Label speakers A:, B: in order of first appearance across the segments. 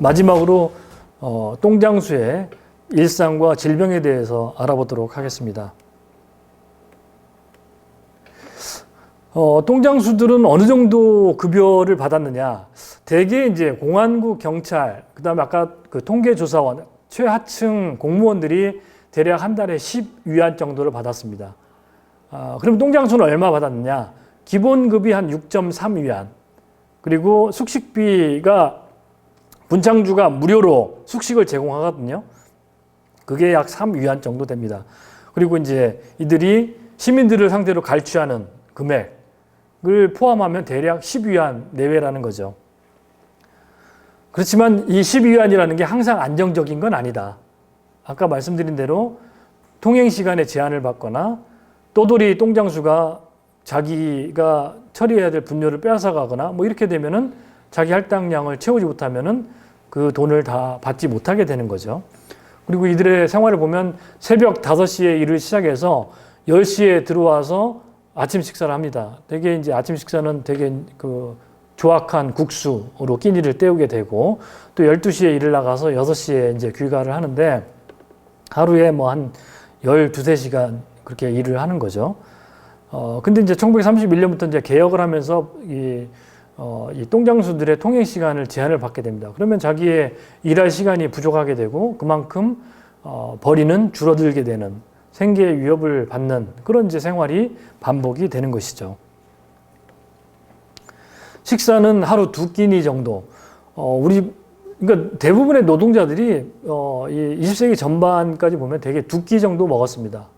A: 마지막으로 똥장수의 일상과 질병에 대해서 알아보도록 하겠습니다. 똥장수들은 어느 정도 급여를 받았느냐? 대개 이제 공안국 경찰, 그다음에 아까 그 통계조사원, 최하층 공무원들이 대략 한 달에 10위안 정도를 받았습니다. 그럼 똥장수는 얼마 받았느냐? 기본급이 한 6.3위안. 그리고 숙식비가 분창주가 무료로 숙식을 제공하거든요. 그게 약 3위안 정도 됩니다. 그리고 이제 이들이 시민들을 상대로 갈취하는 금액을 포함하면 대략 10위안 내외라는 거죠. 그렇지만 이 10위안이라는 게 항상 안정적인 건 아니다. 아까 말씀드린 대로 통행 시간에 제한을 받거나 또돌이 똥장수가 자기가 처리해야 될 분뇨를 빼앗아가거나 뭐 이렇게 되면은 자기 할당량을 채우지 못하면은 그 돈을 다 받지 못하게 되는 거죠. 그리고 이들의 생활을 보면 새벽 5시에 일을 시작해서 10시에 들어와서 아침 식사를 합니다. 되게 이제 아침 식사는 되게 그 조악한 국수로 끼니를 때우게 되고 또 12시에 일을 나가서 6시에 이제 귀가를 하는데 하루에 뭐 한 12~13시간 그렇게 일을 하는 거죠. 근데 이제 1931년부터 이제 개혁을 하면서 이 똥장수들의 통행 시간을 제한을 받게 됩니다. 그러면 자기의 일할 시간이 부족하게 되고 그만큼 벌이는 줄어들게 되는 생계의 위협을 받는 그런 이제 생활이 반복이 되는 것이죠. 식사는 하루 2끼니 정도. 그러니까 대부분의 노동자들이 이 20세기 전반까지 보면 되게 2끼 정도 먹었습니다.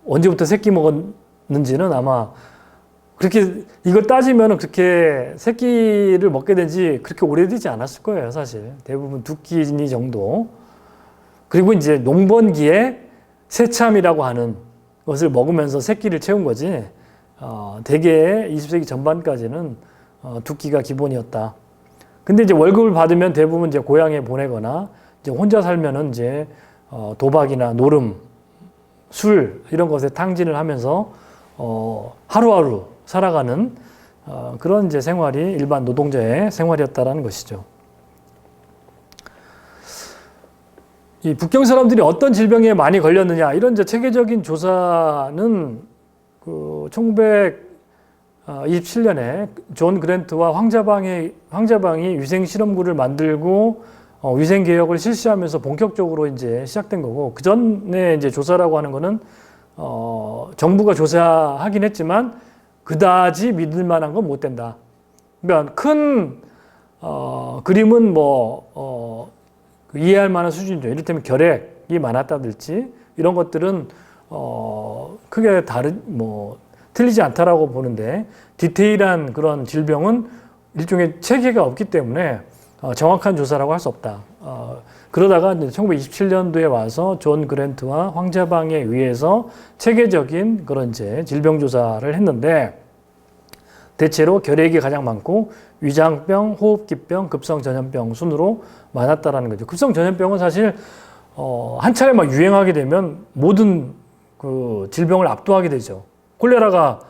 A: 언제부터 3끼 먹었는지는 아마 그렇게 이걸 따지면 그렇게 3끼를 먹게 된 지 그렇게 오래되지 않았을 거예요, 사실. 대부분 2끼니 정도. 그리고 이제 농번기에 새참이라고 하는 것을 먹으면서 3끼를 채운 거지. 대개 20세기 전반까지는 2끼가 기본이었다. 근데 이제 월급을 받으면 대부분 이제 고향에 보내거나 이제 혼자 살면은 이제 도박이나 노름, 술 이런 것에 탕진을 하면서 하루하루 살아가는 그런 이제 생활이 일반 노동자의 생활이었다라는 것이죠. 이 북경 사람들이 어떤 질병에 많이 걸렸느냐 이런 이제 체계적인 조사는 그 1927년에 존 그랜트와 황자방이 위생 실험구를 만들고 위생 개혁을 실시하면서 본격적으로 이제 시작된 거고 그 전에 이제 조사라고 하는 거는 정부가 조사하긴 했지만 그다지 믿을 만한 건 못 된다. 그러니까 큰 그림은 뭐 이해할 만한 수준이죠. 이를테면 결핵이 많았다든지 이런 것들은 크게 틀리지 않다라고 보는데 디테일한 그런 질병은 일종의 체계가 없기 때문에 정확한 조사라고 할 수 없다. 그러다가 1927년도에 와서 존 그랜트와 황자방에 의해서 체계적인 그런 이제 질병 조사를 했는데 대체로 결핵이 가장 많고 위장병, 호흡기병, 급성전염병 순으로 많았다라는 거죠. 급성전염병은 사실 한 차례 막 유행하게 되면 모든 그 질병을 압도하게 되죠. 콜레라가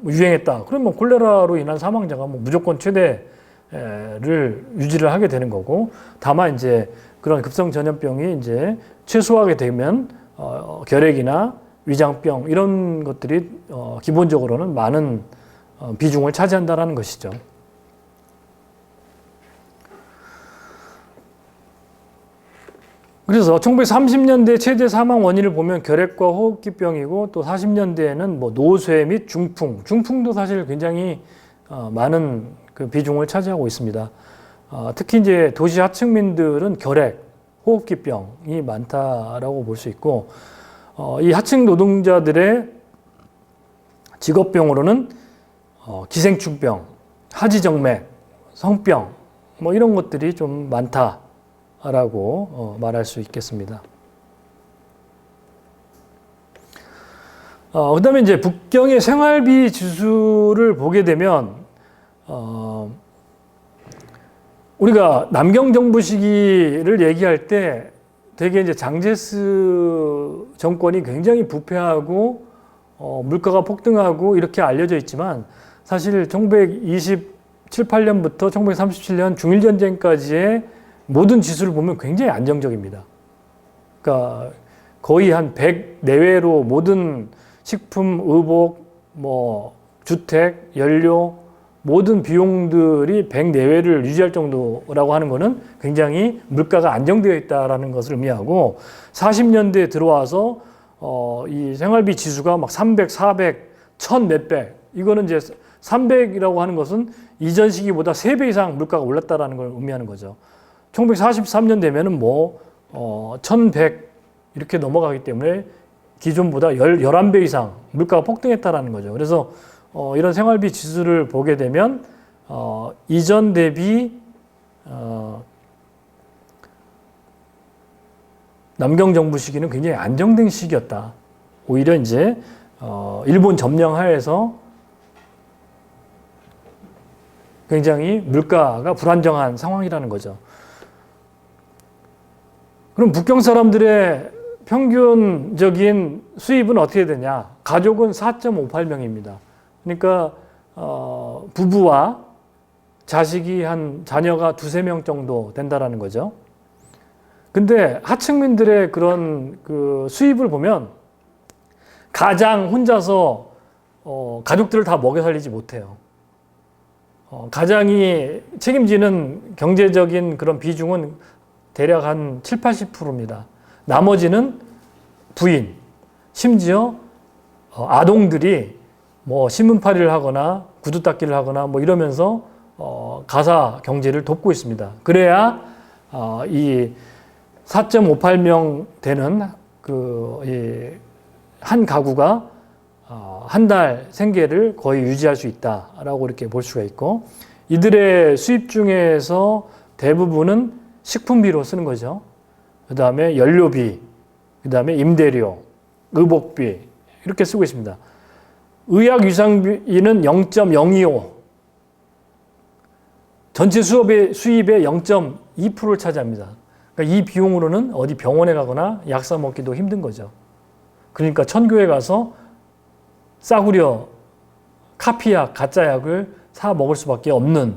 A: 유행했다. 그러면 콜레라로 인한 사망자가 뭐 무조건 최대를 유지를 하게 되는 거고, 다만 이제 그런 급성 전염병이 이제 최소화하게 되면 결핵이나 위장병 이런 것들이 기본적으로는 많은 비중을 차지한다라는 것이죠. 그래서 1930년대 최대 사망 원인을 보면 결핵과 호흡기병이고 또 40년대에는 뭐 노쇠 및 중풍도 사실 굉장히 많은 그 비중을 차지하고 있습니다. 특히 이제 도시 하층민들은 결핵, 호흡기병이 많다라고 볼 수 있고 이 하층 노동자들의 직업병으로는 기생충병, 하지정맥, 성병 뭐 이런 것들이 좀 많다라고 말할 수 있겠습니다. 그다음에 이제 북경의 생활비 지수를 보게 되면 우리가 남경 정부 시기를 얘기할 때 되게 이제 장제스 정권이 굉장히 부패하고 물가가 폭등하고 이렇게 알려져 있지만 사실 1920 8년부터 1937년 중일전쟁까지의 모든 지수를 보면 굉장히 안정적입니다. 그러니까 거의 한 100 내외로 모든 식품, 의복, 뭐 주택, 연료 모든 비용들이 100 내외를 유지할 정도라고 하는 것은 굉장히 물가가 안정되어 있다라는 것을 의미하고 40년대에 들어와서 이 생활비 지수가 막 300, 400, 1000 몇백 이거는 이제 300이라고 하는 것은 이전 시기보다 3배 이상 물가가 올랐다라는 걸 의미하는 거죠. 1943년 되면은 뭐 1100 이렇게 넘어가기 때문에 기존보다 11배 이상 물가가 폭등했다라는 거죠. 그래서 이런 생활비 지수를 보게 되면 이전 대비 남경 정부 시기는 굉장히 안정된 시기였다. 오히려 이제 일본 점령 하에서 굉장히 물가가 불안정한 상황이라는 거죠. 그럼 북경 사람들의 평균적인 수입은 어떻게 되냐? 가족은 4.58명입니다. 그러니까 부부와 자식이 자녀가 2-3명 정도 된다라는 거죠. 근데 하층민들의 그런 그 수입을 보면 가장 혼자서 가족들을 다 먹여 살리지 못해요. 가장이 책임지는 경제적인 그런 비중은 대략 한 70-80%입니다. 나머지는 부인, 심지어 아동들이 뭐 신문팔이를 하거나 구두 닦기를 하거나 뭐 이러면서 가사 경제를 돕고 있습니다. 그래야 이 4.58명 되는 한 가구가 한 달 생계를 거의 유지할 수 있다라고 이렇게 볼 수가 있고, 이들의 수입 중에서 대부분은 식품비로 쓰는 거죠. 그 다음에 연료비, 그 다음에 임대료, 의복비 이렇게 쓰고 있습니다. 의약유상비는 0.025, 전체 수입의 0.2%를 차지합니다. 그러니까 이 비용으로는 어디 병원에 가거나 약 사 먹기도 힘든 거죠. 그러니까 천교에 가서 싸구려 카피약, 가짜약을 사 먹을 수밖에 없는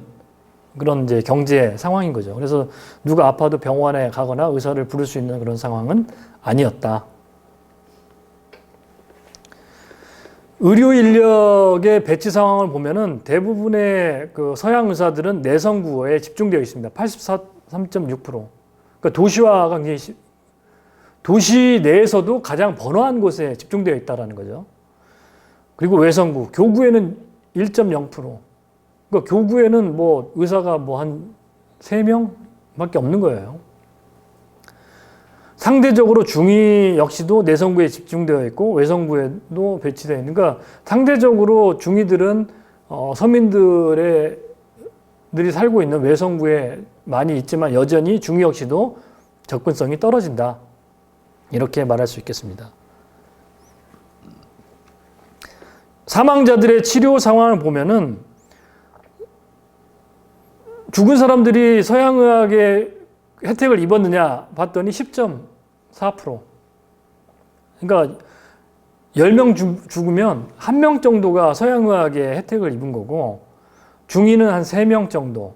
A: 그런 이제 경제 상황인 거죠. 그래서 누가 아파도 병원에 가거나 의사를 부를 수 있는 그런 상황은 아니었다. 의료 인력의 배치 상황을 보면은 대부분의 그 서양 의사들은 내성구에 집중되어 있습니다. 83.6%. 그러니까 도시화가 굉장히 도시 내에서도 가장 번화한 곳에 집중되어 있다라는 거죠. 그리고 외성구, 교구에는 1.0%. 그러니까 교구에는 뭐 의사가 뭐 한 3명밖에 없는 거예요. 상대적으로 중위 역시도 내성구에 집중되어 있고 외성구에도 배치되어 있는, 그러니까 상대적으로 중위들은 서민들이 살고 있는 외성구에 많이 있지만 여전히 중위 역시도 접근성이 떨어진다. 이렇게 말할 수 있겠습니다. 사망자들의 치료 상황을 보면은 죽은 사람들이 서양의학의 혜택을 입었느냐 봤더니 10.4%. 그러니까 10명 죽으면 1명 정도가 서양의학의 혜택을 입은 거고 중위는 한 3명 정도.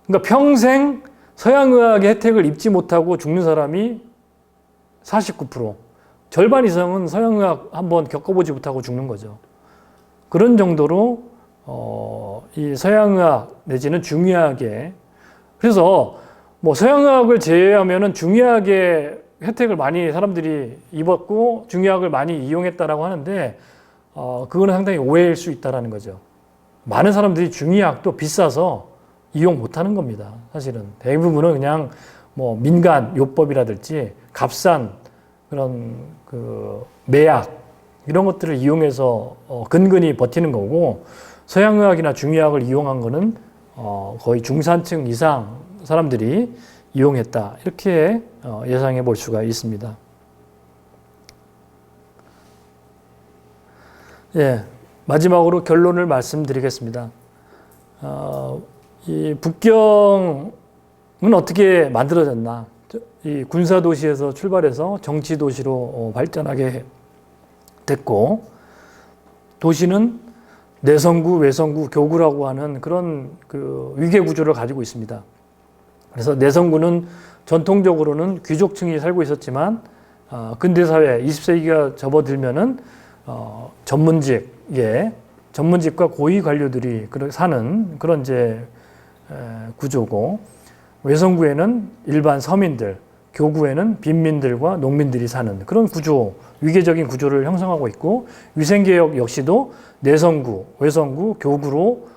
A: 그러니까 평생 서양의학의 혜택을 입지 못하고 죽는 사람이 49%. 절반 이상은 서양의학 한번 겪어보지 못하고 죽는 거죠. 그런 정도로 이 서양의학 내지는 중의학의, 그래서 뭐 서양의학을 제외하면은 중의학의 혜택을 많이 사람들이 입었고 중의학을 많이 이용했다라고 하는데 그거는 상당히 오해일 수 있다라는 거죠. 많은 사람들이 중의학도 비싸서 이용 못하는 겁니다. 사실은 대부분은 그냥 뭐 민간 요법이라든지 값싼 그런 그 매약 이런 것들을 이용해서 근근히 버티는 거고, 서양의학이나 중의학을 이용한 거는 거의 중산층 이상 사람들이 이용했다. 이렇게 예상해 볼 수가 있습니다. 예, 마지막으로 결론을 말씀드리겠습니다. 이 북경은 어떻게 만들어졌나? 이 군사도시에서 출발해서 정치도시로 발전하게 됐고, 도시는 내성구, 외성구, 교구라고 하는 그런 그 위계 구조를 가지고 있습니다. 그래서 내성구는 전통적으로는 귀족층이 살고 있었지만 근대 사회 20세기가 접어들면은 전문직과 고위 관료들이 사는 그런 이제 구조고, 외성구에는 일반 서민들, 교구에는 빈민들과 농민들이 사는 그런 구조, 위계적인 구조를 형성하고 있고, 위생개혁 역시도 내성구, 외성구, 교구로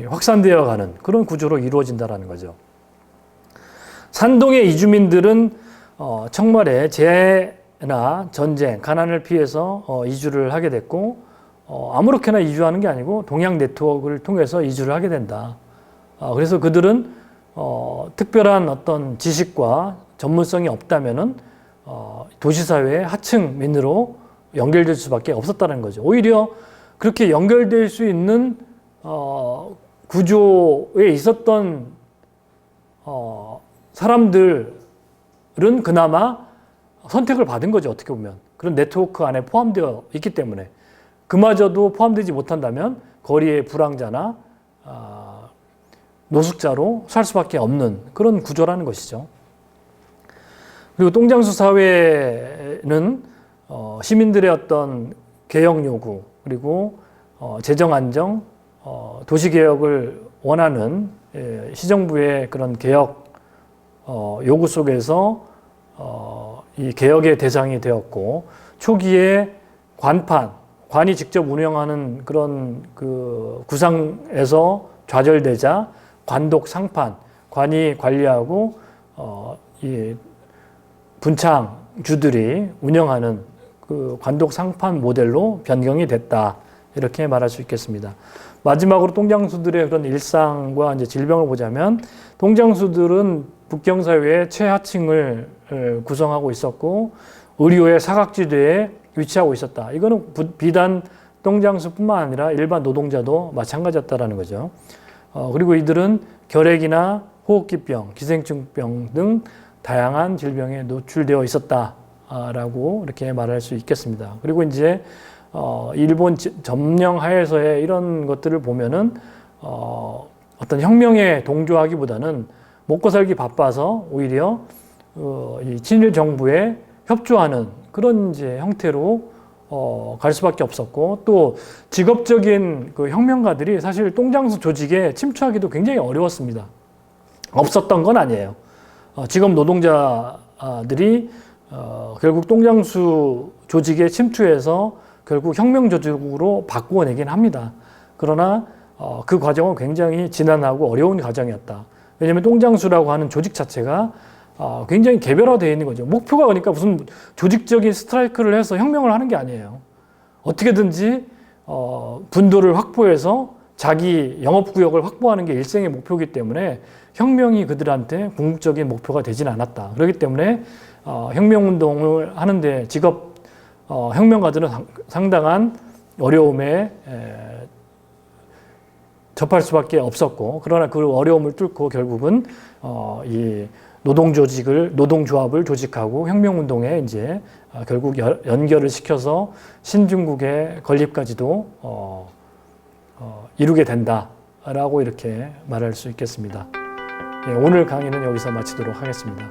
A: 확산되어 가는 그런 구조로 이루어진다는 거죠. 산동의 이주민들은 청말에 재해나 전쟁, 가난을 피해서 이주를 하게 됐고, 아무렇게나 이주하는 게 아니고 동양 네트워크를 통해서 이주를 하게 된다. 그래서 그들은 특별한 어떤 지식과 전문성이 없다면은 도시사회의 하층민으로 연결될 수밖에 없었다는 거죠. 오히려 그렇게 연결될 수 있는 구조에 있었던 사람들은 그나마 선택을 받은 거죠. 어떻게 보면 그런 네트워크 안에 포함되어 있기 때문에. 그마저도 포함되지 못한다면 거리의 불황자나 노숙자로 살 수밖에 없는 그런 구조라는 것이죠. 그리고 똥장수 사회는 시민들의 어떤 개혁 요구, 그리고 재정 안정, 도시 개혁을 원하는 시정부의 그런 개혁 요구 속에서 이 개혁의 대상이 되었고, 초기에 관이 직접 운영하는 그런 그 구상에서 좌절되자 관독 상판, 관이 관리하고 이 분창주들이 운영하는 그 관독 상판 모델로 변경이 됐다, 이렇게 말할 수 있겠습니다. 마지막으로 똥장수들의 그런 일상과 이제 질병을 보자면, 똥장수들은 북경 사회의 최하층을 구성하고 있었고 의료의 사각지대에 위치하고 있었다. 이거는 비단 똥장수뿐만 아니라 일반 노동자도 마찬가지였다라는 거죠. 그리고 이들은 결핵이나 호흡기병, 기생충병 등 다양한 질병에 노출되어 있었다라고 이렇게 말할 수 있겠습니다. 그리고 이제 일본 점령 하에서의 이런 것들을 보면은 어떤 혁명에 동조하기보다는 먹고 살기 바빠서 오히려 이 친일 정부에 협조하는 그런 이제 형태로 갈 수밖에 없었고, 또 직업적인 그 혁명가들이 사실 똥장수 조직에 침투하기도 굉장히 어려웠습니다. 없었던 건 아니에요. 직업 노동자들이 결국 똥장수 조직에 침투해서 결국 혁명 조직으로 바꾸어내긴 합니다. 그러나 그 과정은 굉장히 지난하고 어려운 과정이었다. 왜냐하면 똥장수라고 하는 조직 자체가 굉장히 개별화되어 있는 거죠. 목표가 그러니까 무슨 조직적인 스트라이크를 해서 혁명을 하는 게 아니에요. 어떻게든지 분도를 확보해서 자기 영업구역을 확보하는 게 일생의 목표이기 때문에 혁명이 그들한테 궁극적인 목표가 되진 않았다. 그렇기 때문에 혁명운동을 하는데 직업 혁명가들은 상당한 어려움에 접할 수밖에 없었고, 그러나 그 어려움을 뚫고 결국은 이 노동조합을 조직하고 혁명운동에 이제 결국 연결을 시켜서 신중국의 건립까지도 이루게 된다라고 이렇게 말할 수 있겠습니다. 오늘 강의는 여기서 마치도록 하겠습니다.